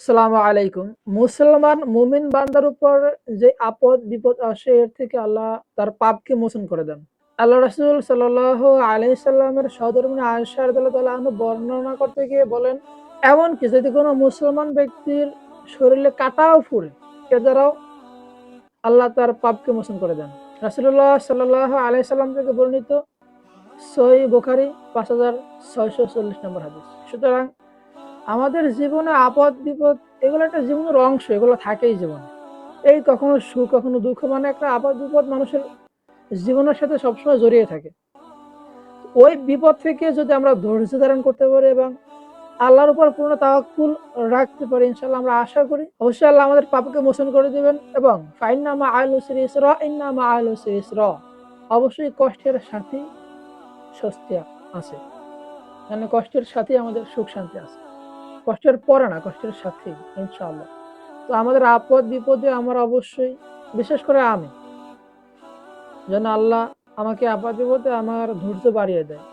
আসসালামু আলাইকুম। মুসলমান মুমিন বান্দার উপর যে আপদ বিপদ আসে এর থেকে আল্লাহ তার পাপকে মোচন করে দেন। আল্লাহ রাসূল সাল্লাল্লাহু আলাইহি সাল্লামের সহধর্মিণী আয়েশা রাদিয়াল্লাহু তাআলা আনহা বর্ণনা করতে গিয়ে বলেন, এমনকি যদি কোনো মুসলমান ব্যক্তির শরীরে কাঁটাও ফুরে, এর দ্বারাও আল্লাহ তার পাপকে মোচন করে দেন। রাসূলুল্লাহ সাল্লাল্লাহু আলাইহি সাল্লাম থেকে বর্ণিত সহিহ বুখারী 5640 নম্বর হাদিস। সুতরাং আমাদের জীবনে আপদ বিপদ এগুলো একটা জীবনের অংশ, এগুলো থাকেই জীবনে। এই কখনো সুখ কখনো দুঃখ, মানে একটা আপদ বিপদ মানুষের জীবনের সাথে সবসময় জড়িয়ে থাকে। ওই বিপদ থেকে যদি আমরা ধৈর্য ধারণ করতে পারি এবং আল্লাহর উপর পূর্ণ তাওয়াক্কুল রাখতে পারি, ইনশাআল্লাহ আমরা আশা করি অবশ্যই আল্লাহ আমাদের পাপকে মোচন করে দিবেন। এবং ফাইন্না মা আল উসরি ইসরা, ইন্না মা আল উসরি ইসরা, অবশ্যই কষ্টের সাথে স্বস্তি আছে। মানে কষ্টের সাথে আমাদের সুখ শান্তি আছে। কষ্টের পরে না, কষ্টের সাথেই, ইনশাআল্লাহ। তো আমাদের আপদ বিপদে আমরা অবশ্যই, বিশেষ করে আমি, যেন আল্লাহ আমাকে আপদ বিপদে আমার ধৈর্য বাড়িয়ে দেয়।